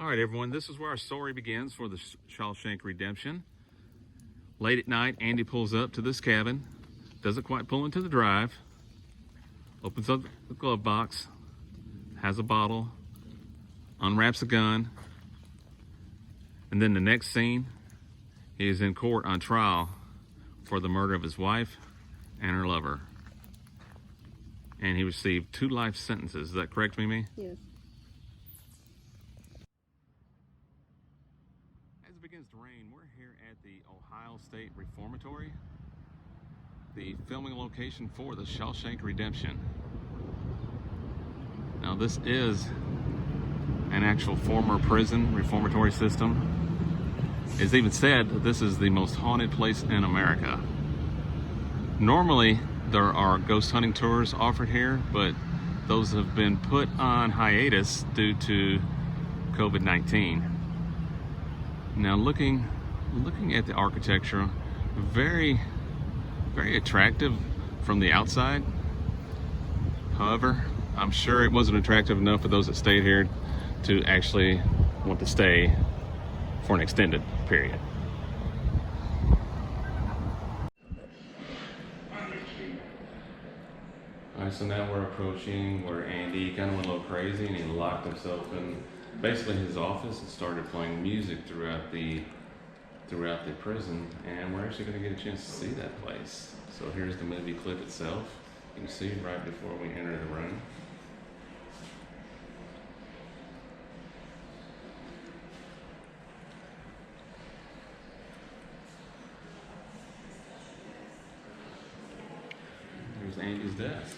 All right, everyone, this is where our story begins for the Shawshank Redemption. Late at night, Andy pulls up to this cabin, doesn't quite pull into the drive, opens up the glove box, has a bottle, unwraps a gun, and then the next scene, he is in court on trial for the murder of his wife and her lover. And he received 2 life sentences. Is that correct, Mimi? Yes. As it begins to rain, we're here at the Ohio State Reformatory, the filming location for the Shawshank Redemption. Now, this is an actual former prison reformatory system. It's even said that this is the most haunted place in America. Normally, there are ghost hunting tours offered here, but those have been put on hiatus due to COVID-19. Now, looking at the architecture, very attractive from the outside. However, I'm sure it wasn't attractive enough for those that stayed here to actually want to stay for an extended period. Alright, so now we're approaching where Andy kind of went a little crazy and he locked himself in basically his office and started playing music throughout the prison, and we're actually going to get a chance to see that place. So here's the movie clip itself. You can see right before we enter the room. Here's Andy's desk,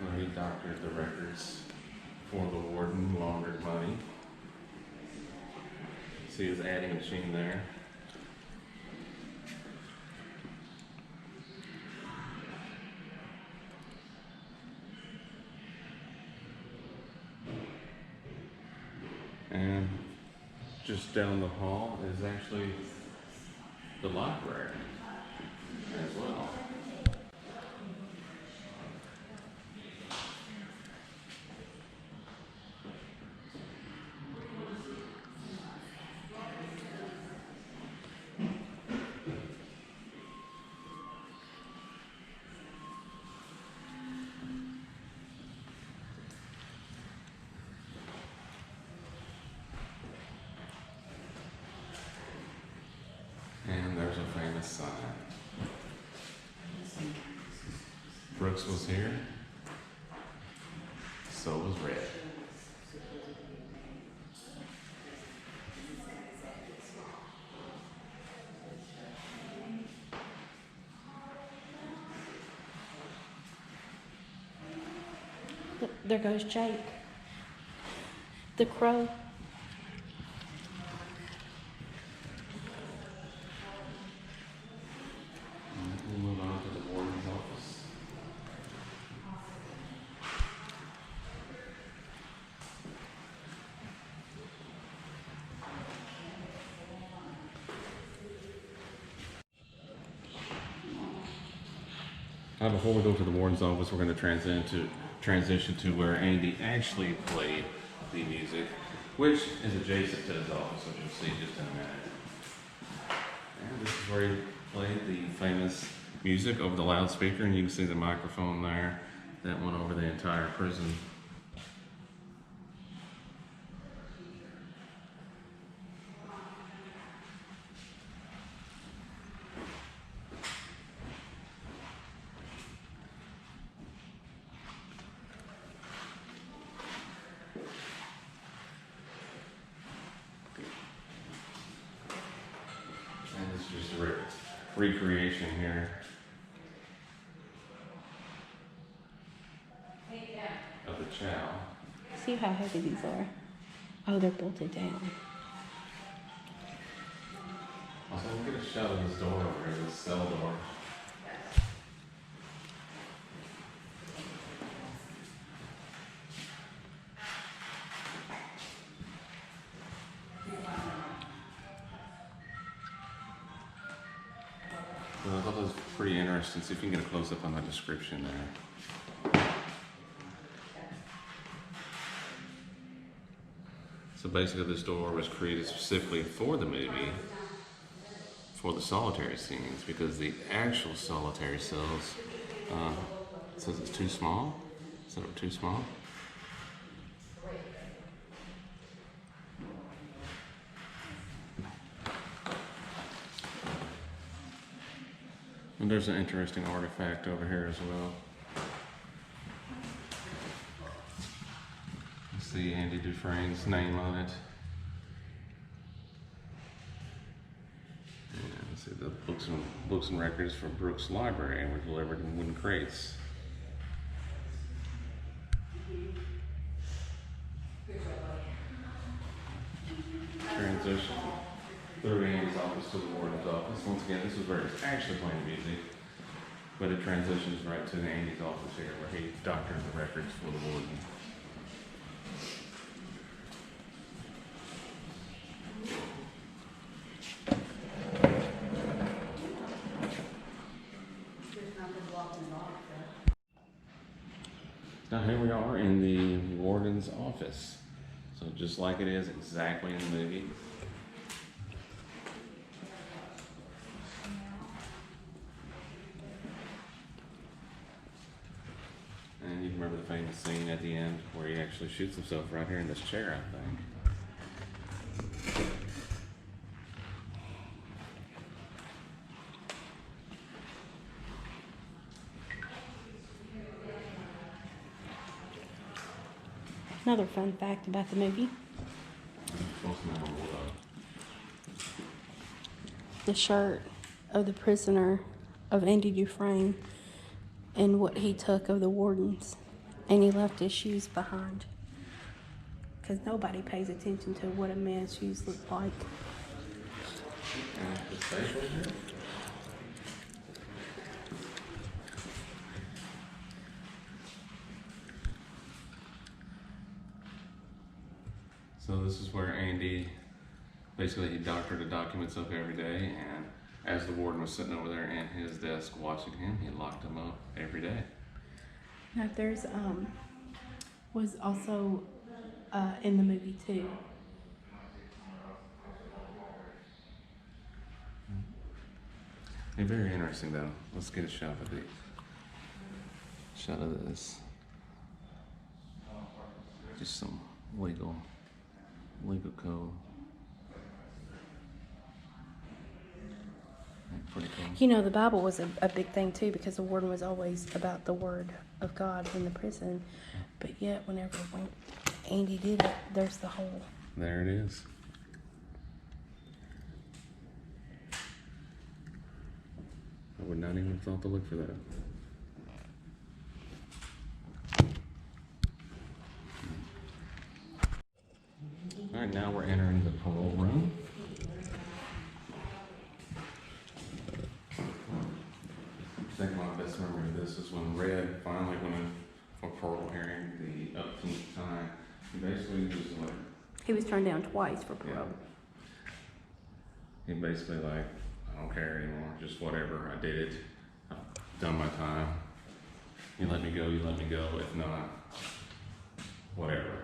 where he doctored the records for the Warden who laundered money. See his adding machine there. And just down the hall is actually the library as well. And there's a famous sign. Brooks was here, so was Red. There goes Jake. The crow. We'll move on to the Warden's office. Before we go to the Warden's office, we're going to transition to where Andy actually played the music, which is adjacent to his office, which you'll see just in a minute. And this is where he played the famous music over the loudspeaker, and you can see the microphone there that went over the entire prison. And this is just a recreation here of the chow. See how heavy these are? Oh, they're bolted down. Also, we'll get a shot of this door over here, this cell door. Well, I thought that was pretty interesting. See if you can get a close-up on that description there. So basically this door was created specifically for the movie, for the solitary scenes, because the actual solitary cells, it says it's too small. Is that too small? And there's an interesting artifact over here as well. You see Andy Dufresne's name on it. And see the books and records from Brooks Library and were delivered in wooden crates. Transition through Andy's office to the warden's office. Once again, this is where it's actually playing music, but it transitions right to Andy's office here, where he doctored the records for the warden. Now here we are in the warden's office. So just like it is exactly in the movie. And you remember the famous scene at the end where he actually shoots himself right here in this chair, I think. Another fun fact about the movie. The shirt of the prisoner of Andy Dufresne and what he took of the wardens. And he left his shoes behind. Because nobody pays attention to what a man's shoes look like. So this is where Andy, basically he doctored the documents up every day, and as the warden was sitting over there at his desk watching him, he locked them up every day. Now there's, was also in the movie too. Hey, very interesting though. Let's get a shot of these. Shot of this. Just some legal code. Pretty cool. You know, the Bible was a big thing too, because the warden was always about the word of God in the prison. But yet, when Andy did it, there's the hole. There it is. I would not even have thought to look for that. All right, now we're entering the parole room. I think my best memory of this is when Red finally went in for parole hearing the upteenth time. He basically was like... He was turned down twice for parole. Yeah. He basically like, I don't care anymore, just whatever, I did it. I've done my time. You let me go, you let me go. If not, whatever.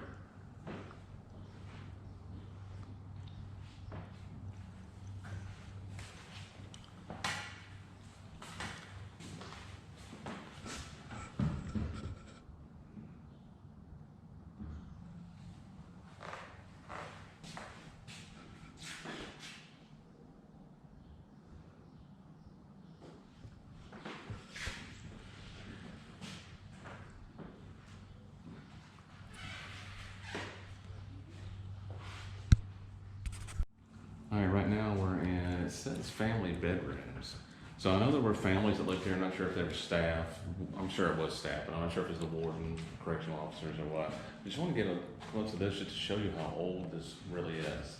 All right, right now we're in, it says family bedrooms. So I know there were families that lived here. I'm not sure if there were staff. I'm sure it was staff, but I'm not sure if it was the warden, correctional officers, or what. I just want to get a close of this just to show you how old this really is.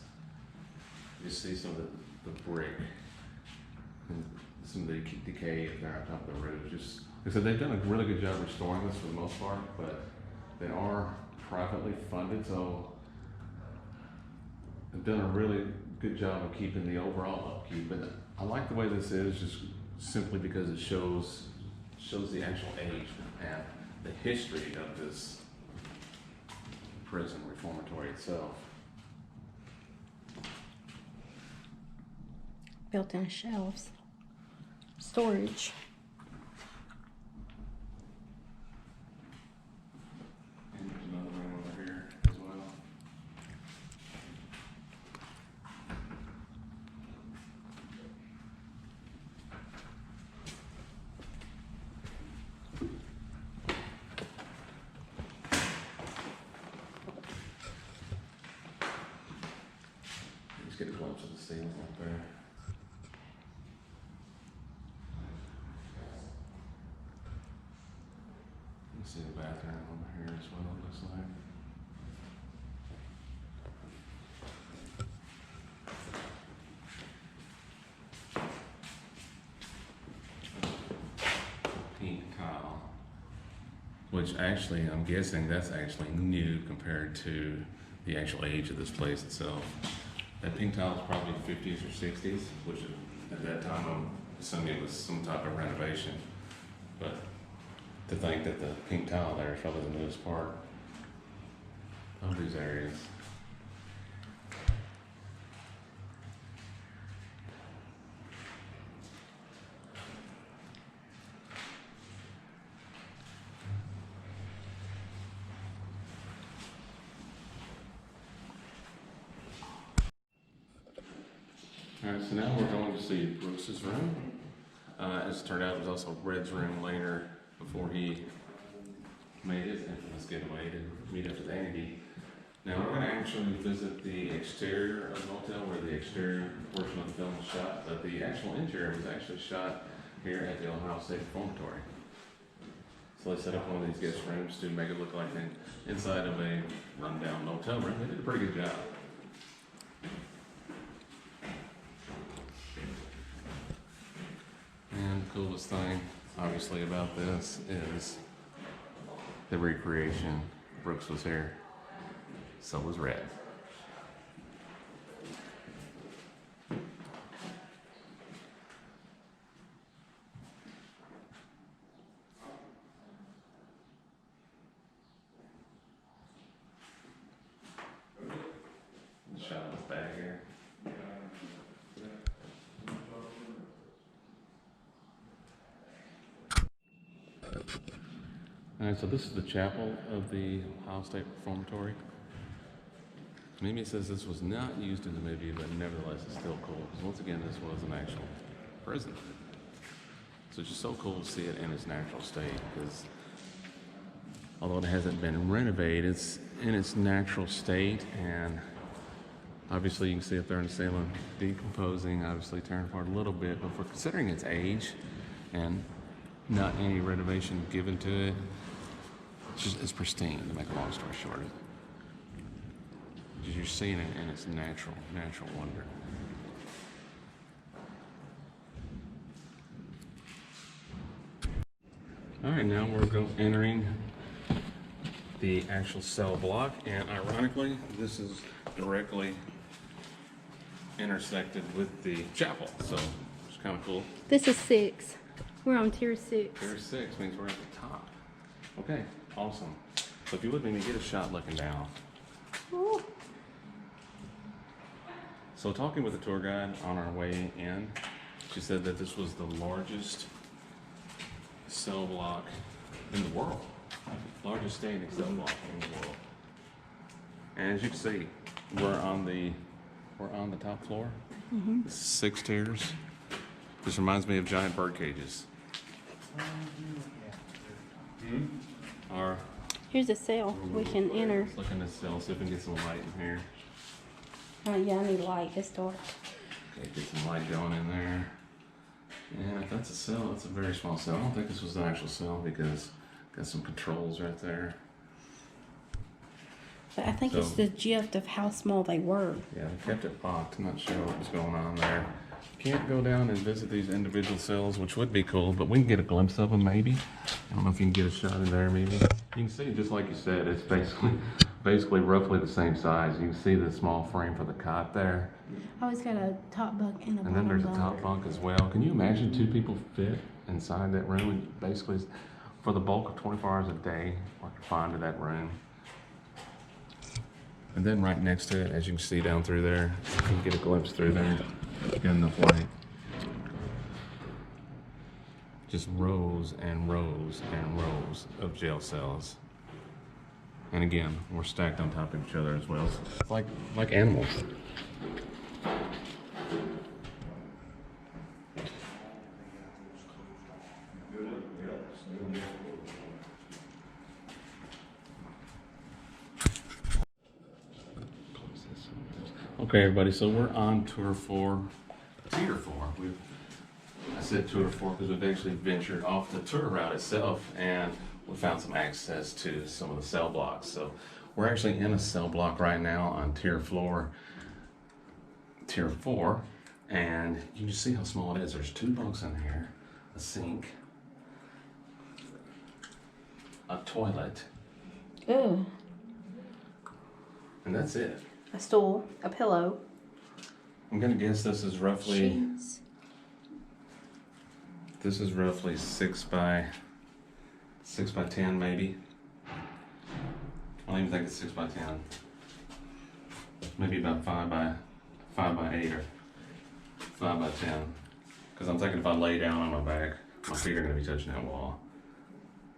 You see some of the brick and some of the decay there on top of the roof. Just, like I said, they've done a really good job restoring this for the most part, but they are privately funded, so they've done a really good job of keeping the overall upkeep. But I like the way this is, just simply because it shows the actual age and the history of this prison reformatory itself. built-in shelves, storage. And there's another room over here as well. Let's get a glimpse of the ceiling up there. You can see the bathroom over here as well, it looks like. Pink tile. Which actually, I'm guessing that's actually new compared to the actual age of this place itself. That pink tile is probably 50s or 60s, which at that time I'm assuming it was some type of renovation. But to think that the pink tile there is probably the newest part of these areas. All right, so now we're going to see Bruce's room. As it turned out, it was also Red's room later before he made his infamous getaway to meet up with Andy. Now we're going to actually visit the exterior of the motel where the exterior portion of the film was shot, but the actual interior was actually shot here at the Ohio State Reformatory. So they set up one of these guest rooms to make it look like an inside of a rundown motel room. They did a pretty good job. And the coolest thing, obviously, about this is the recreation. Brooks was here, so was Red. Shot in his bag here. All right, so this is the chapel of the Ohio State Reformatory. Maybe it says this was not used in the movie, but nevertheless, it's still cool. Because once again, this was an actual prison. So it's just so cool to see it in its natural state, because although it hasn't been renovated, it's in its natural state, and obviously you can see up there in the ceiling, decomposing, obviously turned apart a little bit, but for considering its age and not any renovation given to it, it's pristine, to make a long story short. You're seeing it in its natural wonder. All right, now we're entering the actual cell block, and ironically, this is directly intersected with the chapel, so it's kind of cool. This is 6. We're on tier 6. Tier 6 means we're at the top. Okay, awesome. So if you would, maybe get a shot looking down. Ooh. So talking with the tour guide on our way in, she said that this was the largest cell block in the world. Largest standing cell block in the world. And as you can see, we're on the top floor. Mm-hmm. This is 6 tiers. This reminds me of giant bird cages. Our Here's a cell we can enter. Let's look in this cell, see if we can get some light in here. Yeah, I need light. It's dark. Okay, get some light going in there. And if that's a cell, it's a very small cell. I don't think this was an actual cell because got some controls right there. But I think it's the gist of how small they were. Yeah, they kept it locked. I'm not sure what was going on there. Can't go down and visit these individual cells, which would be cool, but we can get a glimpse of them maybe. I don't know if you can get a shot in there maybe. You can see, just like you said, it's basically roughly the same size. You can see the small frame for the cot there. Oh, it's got a top bunk and a bottom And then there's bunk. a top bunk as well. Can you imagine 2 people fit inside that room? And basically, for the bulk of 24 hours a day, we're confined to that room. And then right next to it, as you can see down through there, you can get a glimpse through there. Get enough light. Just rows and rows and rows of jail cells. And again, we're stacked on top of each other as well. It's like animals. Okay, everybody, so we're on tier 4. I said tour 4 because we've actually ventured off the tour route itself, and we found some access to some of the cell blocks. So we're actually in a cell block right now on tier 4, and you can see how small it is. There's 2 bunks in here, a sink, a toilet, Ugh. and that's it. A stool, a pillow. I'm gonna guess this is roughly Sheets. 6 by 10 maybe. I don't even think it's 6 by 10. Maybe about 5 by 8 or 5 by 10. Because I'm thinking if I lay down on my back, my feet are gonna be touching that wall.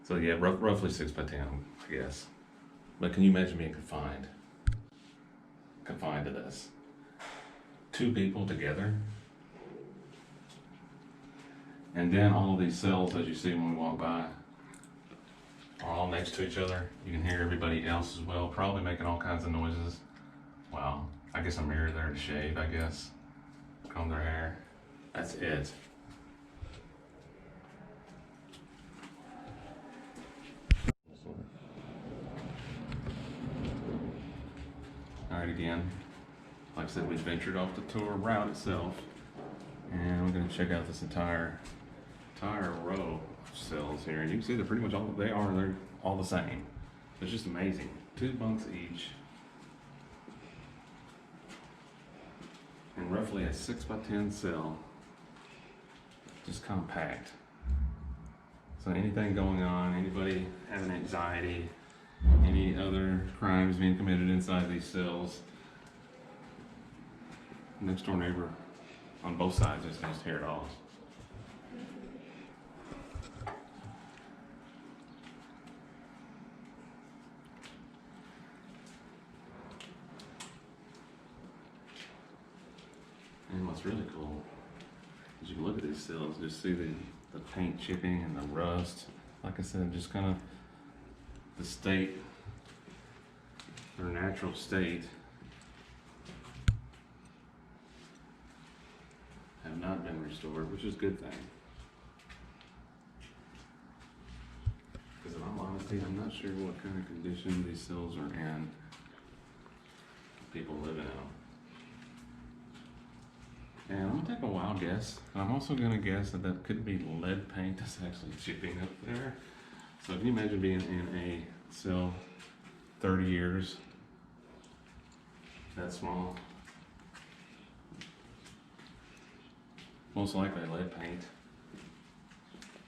So yeah, roughly 6 by 10, I guess. But can you imagine being confined to this? 2 people together. And then all of these cells, as you see when we walk by, are all next to each other. You can hear everybody else as well, probably making all kinds of noises. Wow, I guess a mirror there to shave, I guess. Comb their hair. That's it. Alright, again, like I said, we ventured off the tour route itself, and we're going to check out this entire row of cells here, and you can see they're pretty much they're all the same. It's just amazing. 2 bunks each, and roughly a 6 by 10 cell, just compact. So anything going on, anybody having anxiety, any other crimes being committed inside these cells, next door neighbor on both sides just hear it all. And what's really cool is you can look at these cells, just see the paint chipping and the rust. Like I said, just kind of the state, their natural state, have not been restored, which is a good thing. Because in all honesty, I'm not sure what kind of condition these cells are in, people living in them. And I'm gonna take a wild guess. I'm also gonna guess that could be lead paint that's actually chipping up there. So can you imagine being in a cell 30 years, that small? Most likely lead paint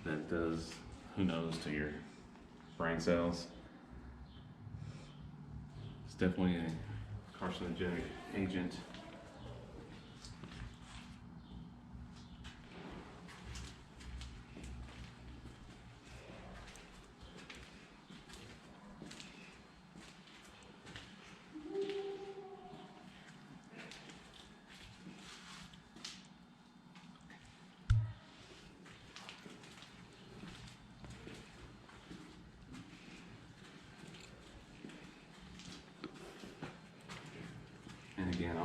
that does, who knows, to your brain cells. It's definitely a carcinogenic agent. And again,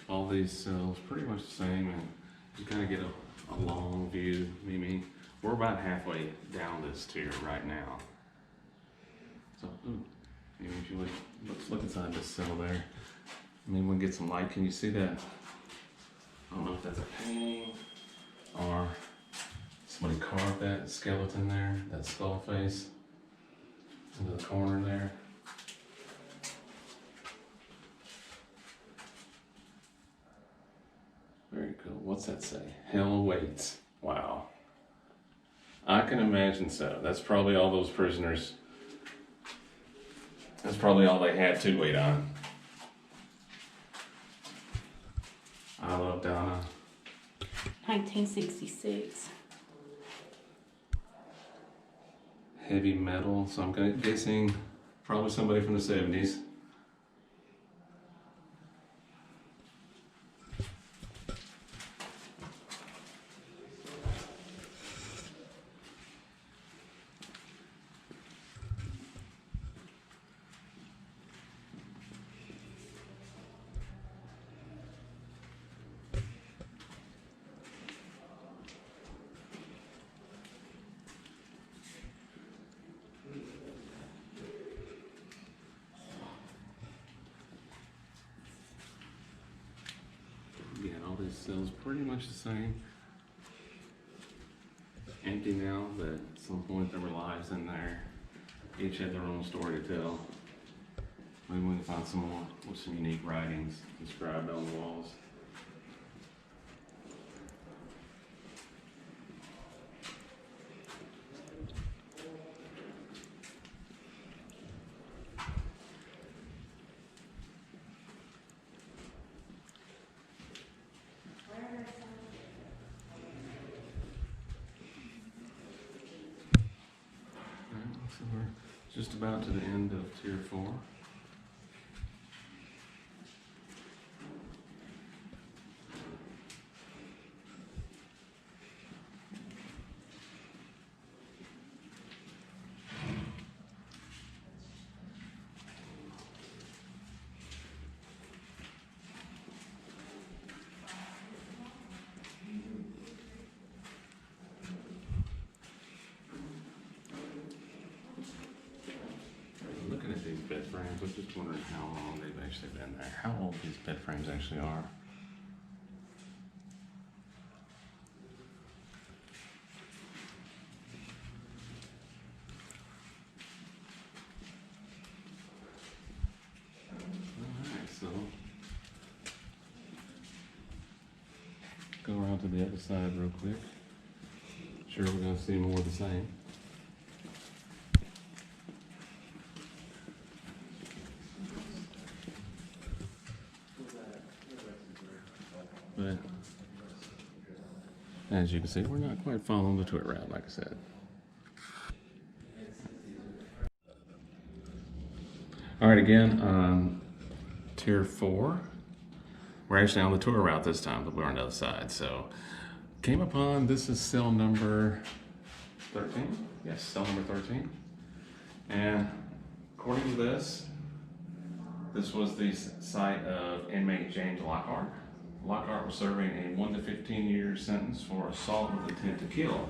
all these cells pretty much the same, and you kind of get a long view. We're about halfway down this tier right now. So, if you let's look inside this cell there. We can get some light. Can you see that? I don't know if that's a painting or somebody carved that skeleton there, that skull face into the corner there. Very cool. What's that say? Hell awaits. Wow. I can imagine so. That's probably all those prisoners. That's probably all they had to wait on. I love Donna. 1966. heavy metal, so I'm guessing probably somebody from the 70s. Yeah, all these cells pretty much the same. Empty now, but at some point there were lives in there. Each had their own story to tell. Maybe we can find some more with some unique writings inscribed on the walls. So we're just about to the end of Tier 4. Looking at these bed frames, I'm just wondering how long they've actually been there. How old these bed frames actually are. Alright, so go around to the other side real quick. Sure, we're going to see more of the same. But as you can see, we're not quite following the tour route, like I said. All right, again, Tier 4. We're actually on the tour route this time, but we're on the other side. So, came upon, this is cell number 13. Yes, cell number 13. And according to this was the site of inmate James Lockhart. Lockhart was serving a 1 to 15 year sentence for assault with intent to kill.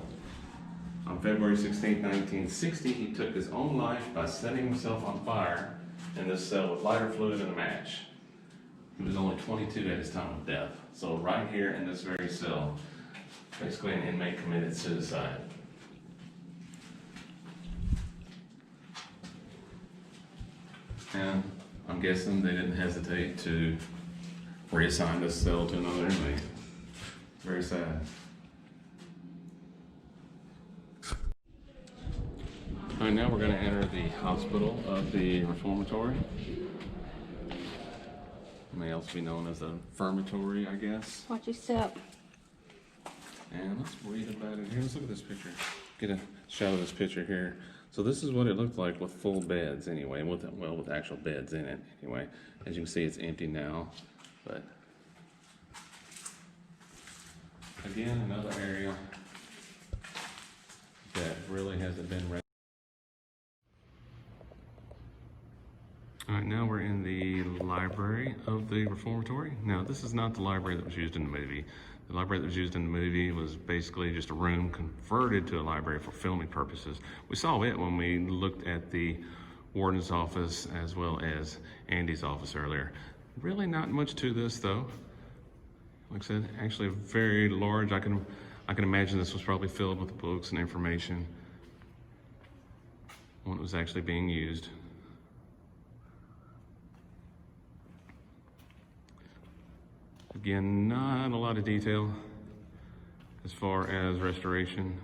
On February 16, 1960, he took his own life by setting himself on fire in this cell with lighter fluid and a match. He was only 22 at his time of death. So right here in this very cell, basically an inmate committed suicide. And I'm guessing they didn't hesitate to reassign this cell to another inmate. Very sad. All right, now we're going to enter the hospital of the Reformatory. It may also be known as the Infirmatory, I guess. Watch your step. And let's read about it here. Let's look at this picture. Get a shot of this picture here. So this is what it looked like with full beds anyway, with actual beds in it anyway. As you can see, it's empty now, but again, another area that really hasn't been read. All right, now we're in the library of the Reformatory. Now, this is not the library that was used in the movie. The library that was used in the movie was basically just a room converted to a library for filming purposes. We saw it when we looked at the Warden's office as well as Andy's office earlier. Really not much to this though. Like I said, actually very large. I can imagine this was probably filled with books and information when it was actually being used. Again, not a lot of detail as far as restoration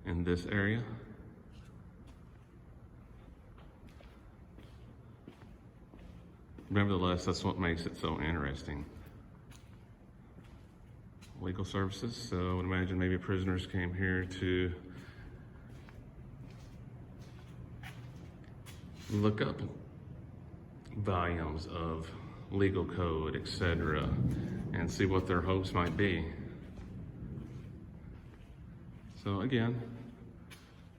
in this area. Nevertheless, that's what makes it so interesting. Legal services, so I would imagine maybe prisoners came here to look up volumes of legal code, etc., and see what their hopes might be. So again,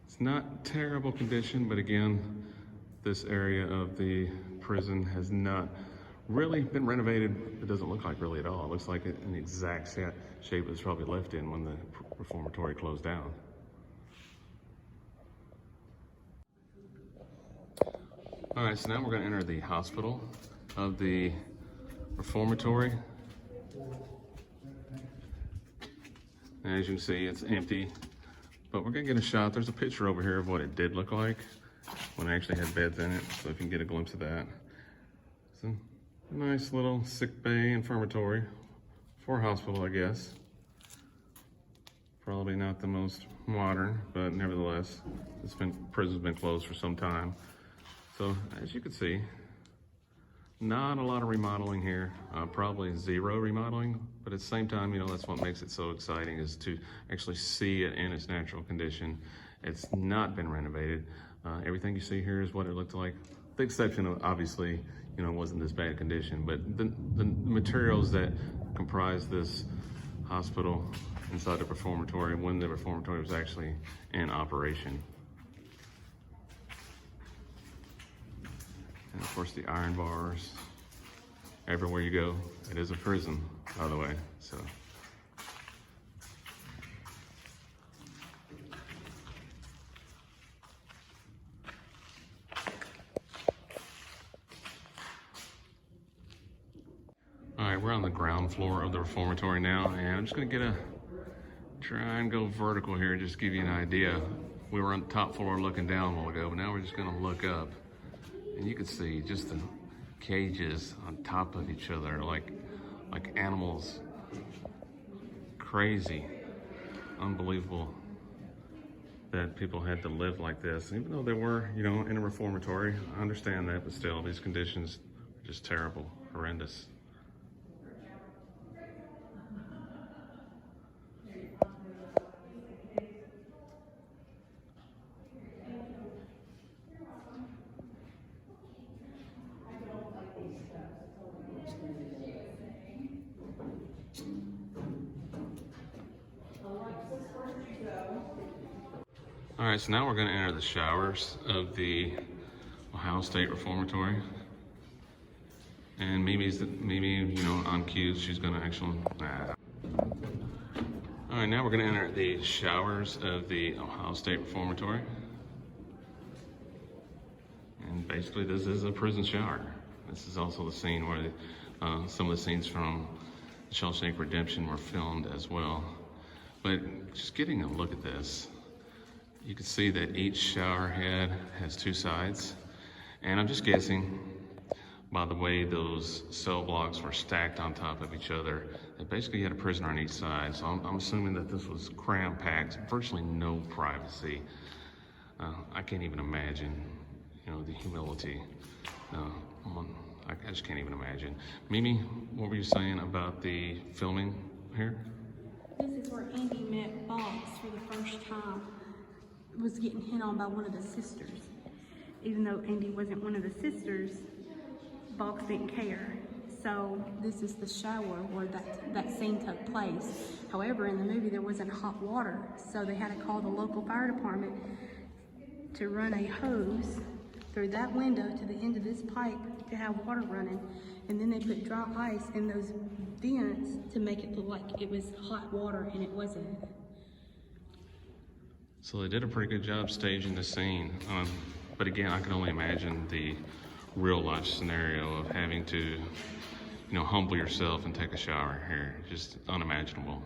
it's not terrible condition, but again, this area of the prison has not really been renovated. It doesn't look like really at all. It looks like in the exact shape it was probably left in when the reformatory closed down. All right, so now we're going to enter the hospital of the reformatory. And as you can see, it's empty, but we're going to get a shot. There's a picture over here of what it did look like when it actually had beds in it, so if you can get a glimpse of that. It's a nice little sick bay infirmatory for a hospital, I guess. Probably not the most modern, but nevertheless, prison's been closed for some time. So as you can see, not a lot of remodeling here, probably zero remodeling, but at the same time, you know, that's what makes it so exciting, is to actually see it in its natural condition. It's not been renovated. Everything you see here is what it looked like. The exception of, obviously, you know, it wasn't this bad condition, but the materials that comprise this hospital inside the reformatory when the reformatory was actually in operation. And of course the iron bars, everywhere you go. It is a prison, by the way, so. All right, we're on the ground floor of the reformatory now, and I'm just gonna try and go vertical here, just to give you an idea. We were on the top floor looking down a while ago, but now we're just gonna look up. And you can see just the cages on top of each other, like animals. Crazy, unbelievable that people had to live like this. Even though they were, you know, in a reformatory, I understand that, but still, these conditions are just terrible, horrendous. All right, so now we're gonna enter the showers of the Ohio State Reformatory. And Mimi, you know, on cue, she's gonna actually, All right, now we're gonna enter the showers of the Ohio State Reformatory. And basically this is a prison shower. This is also the scene where some of the scenes from Shawshank Redemption were filmed as well. But just getting a look at this, you can see that each shower head has two sides. And I'm just guessing by the way those cell blocks were stacked on top of each other, that basically you had a prisoner on each side. So I'm assuming that this was cram-packed, virtually no privacy. I can't even imagine, you know, the humility. I just can't even imagine. Mimi, what were you saying about the filming here? This is where Andy met Boggs for the first time. Was getting hit on by one of the sisters. Even though Andy wasn't one of the sisters, Boggs didn't care. So this is the shower where that scene took place. However, in the movie there wasn't hot water, so they had to call the local fire department to run a hose through that window to the end of this pipe to have water running. And then they put dry ice in those vents to make it look like it was hot water, and it wasn't. So they did a pretty good job staging the scene. But again, I can only imagine the real life scenario of having to, you know, humble yourself and take a shower here. Just unimaginable.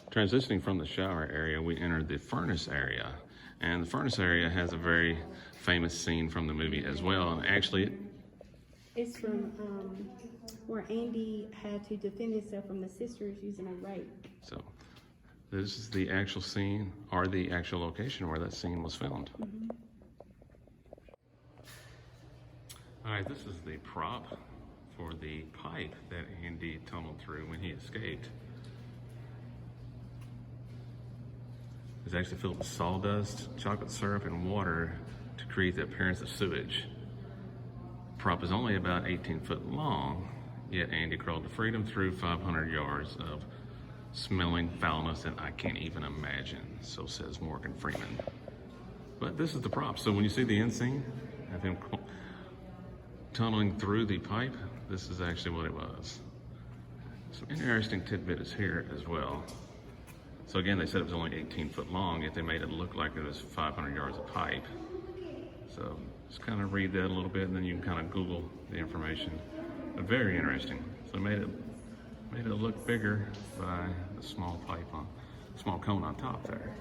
Transitioning from the shower area, we entered the furnace area. And the furnace area has a very famous scene from the movie as well. And actually, it's from where Andy had to defend himself from the sisters using a rake. So this is the actual scene, or the actual location where that scene was filmed. Mm-hmm. All right, this is the prop for the pipe that Andy tumbled through when he escaped. It's actually filled with sawdust, chocolate syrup, and water to create the appearance of sewage. The prop is only about 18 foot long, yet Andy crawled to freedom through 500 yards of smelling foulness that I can't even imagine, so says Morgan Freeman. But this is the prop. So when you see the end scene of him tunneling through the pipe, this is actually what it was. Some interesting tidbit is here as well. So again, they said it was only 18 foot long, yet they made it look like it was 500 yards of pipe. So just kind of read that a little bit, and then you can kind of Google the information. But very interesting. So it made it look bigger by the small cone on top there.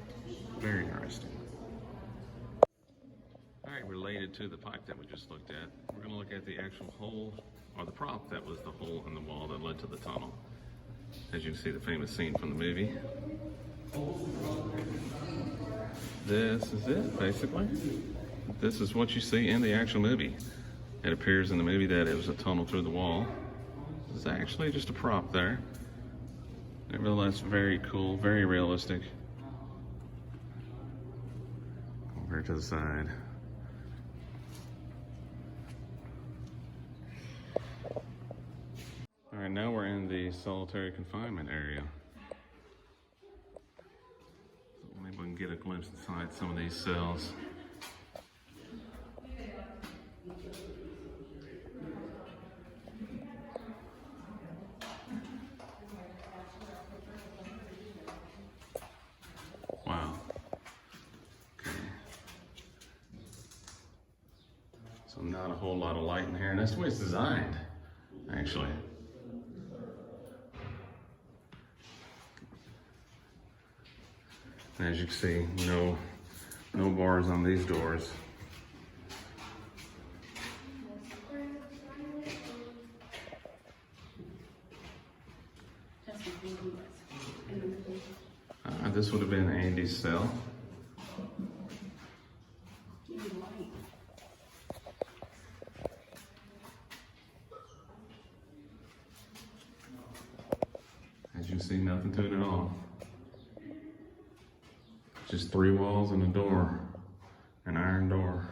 Very interesting. All right, related to the pipe that we just looked at, we're going to look at the actual hole, or the prop that was the hole in the wall that led to the tunnel. As you can see, the famous scene from the movie. This is it, basically. This is what you see in the actual movie. It appears in the movie that it was a tunnel through the wall. This is actually just a prop there. Nevertheless, very cool, very realistic. Over to the side. All right, now we're in the solitary confinement area. So maybe we can get a glimpse inside some of these cells. Wow. Okay. So not a whole lot of light in here, and that's the way it's designed, actually. As you can see, no bars on these doors. This would have been Andy's cell. As you can see, nothing to it at all. Just 3 walls and a door, an iron door,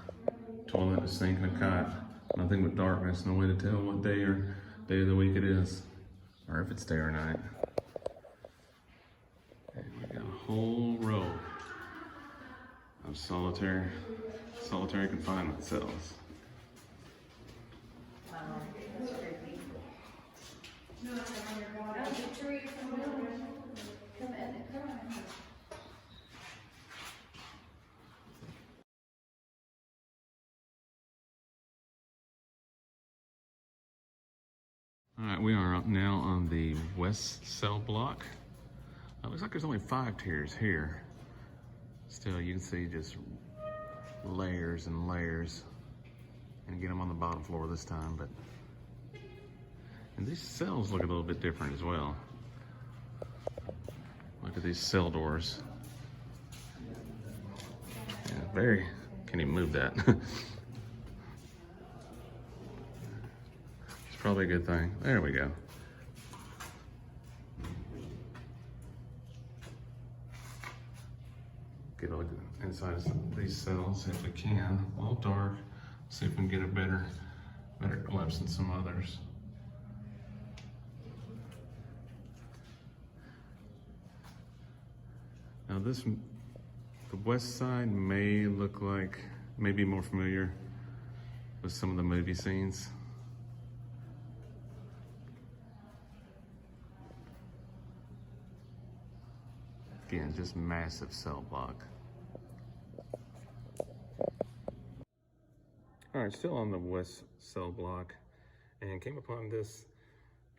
toilet, a sink, and a cot. Nothing but darkness. No way to tell what day of the week it is, or if it's day or night. And we got a whole row of solitary confinement cells. All right, we are now on the west cell block. It looks like there's only 5 tiers here. Still, you can see just layers and layers. And get them on the bottom floor this time, and these cells look a little bit different as well. Look at these cell doors. Yeah, can't even move that. Probably a good thing. There we go. Get a look inside of these cells if we can. A little dark. See if we can get a better glimpse than some others. Now the west side may be more familiar with some of the movie scenes. Again, just massive cell block. All right, still on the west cell block, and came upon this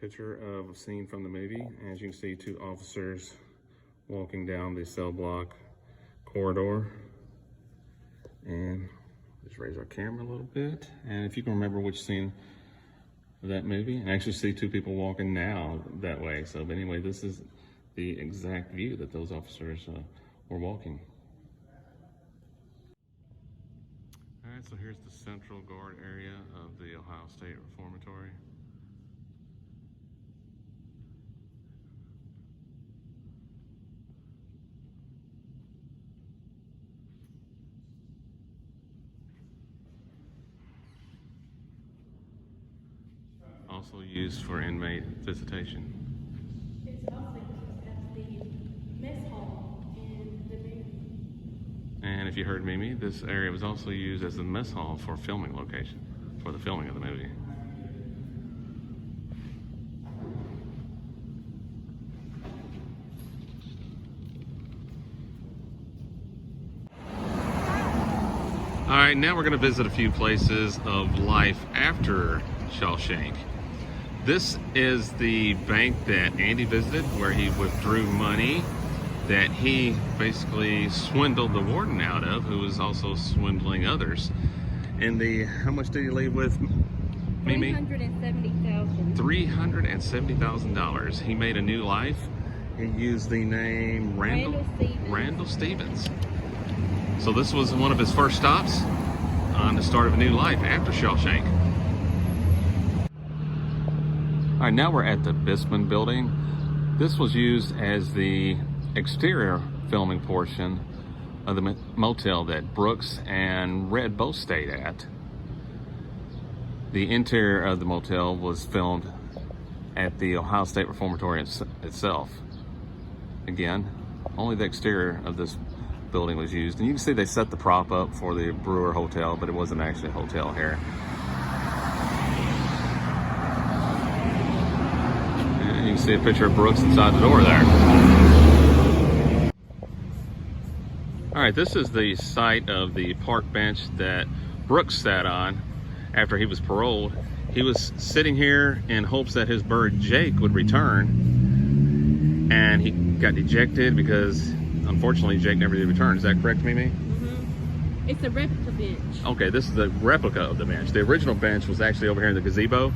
picture of a scene from the movie. As you can see, 2 officers walking down the cell block corridor. And just raise our camera a little bit. And if you can remember which scene of that movie, and actually see 2 people walking now that way. So, but anyway, this is the exact view that those officers were walking. All right, so here's the central guard area of the Ohio State Reformatory. Also used for inmate visitation. It's also used as the mess hall in the movie. And if you heard Mimi, this area was also used as a mess hall for filming location, for the filming of the movie. All right, now we're going to visit a few places of life after Shawshank. This is the bank that Andy visited, where he withdrew money that he basically swindled the warden out of, who was also swindling others. And how much did he leave with, Mimi? $370,000. $370,000. He made a new life. He used the name Randall Stevens. So this was one of his first stops on the start of a new life after Shawshank. All right, now we're at the Bisman building. This was used as the exterior filming portion of the motel that Brooks and Red both stayed at. The interior of the motel was filmed at the Ohio State Reformatory itself. Again, only the exterior of this building was used, and you can see they set the prop up for the Brewer Hotel, but it wasn't actually a hotel here. And you can see a picture of Brooks inside the door there. All right, this is the site of the park bench that Brooks sat on after he was paroled. He was sitting here in hopes that his bird Jake would return, and he got dejected because unfortunately Jake never did return. Is that correct, Mimi? Mm-hmm. It's a replica bench. Okay, this is the replica of the bench. The original bench was actually over here in the gazebo.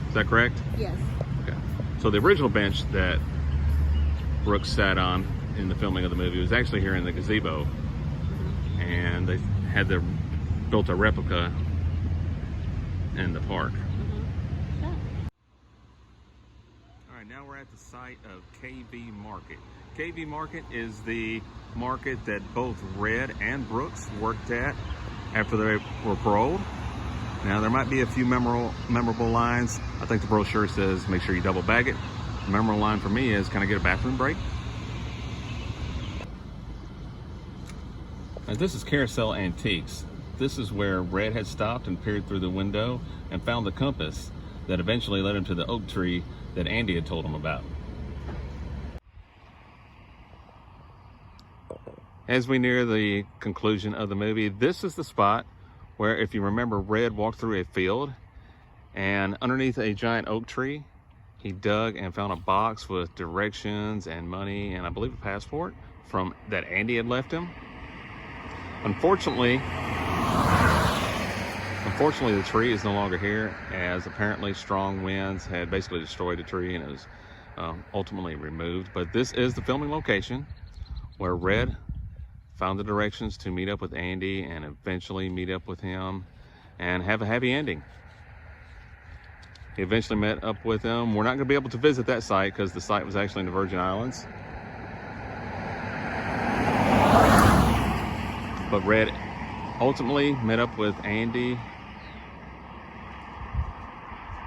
Is that correct? Yes. Okay. So the original bench that Brooks sat on in the filming of the movie was actually here in the gazebo. Mm-hmm. And they had built a replica in the park. Mm-hmm. Yeah. All right, now we're at the site of KV Market. KV Market is the market that both Red and Brooks worked at after they were paroled. Now, there might be a few memorable lines. I think the brochure says, make sure you double bag it. The memorable line for me is, can I get a bathroom break? Now, this is Carousel Antiques. This is where Red had stopped and peered through the window and found the compass that eventually led him to the oak tree that Andy had told him about. As we near the conclusion of the movie, this is the spot where, if you remember, Red walked through a field, and underneath a giant oak tree, he dug and found a box with directions and money and I believe a passport from that Andy had left him. Unfortunately, the tree is no longer here, as apparently strong winds had basically destroyed the tree and it was ultimately removed. But this is the filming location where Red found the directions to meet up with Andy and eventually meet up with him and have a happy ending. He eventually met up with him. We're not going to be able to visit that site because the site was actually in the Virgin Islands. But Red ultimately met up with Andy.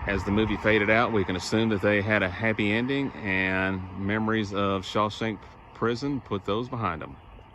As the movie faded out, we can assume that they had a happy ending, and memories of Shawshank Prison put those behind them.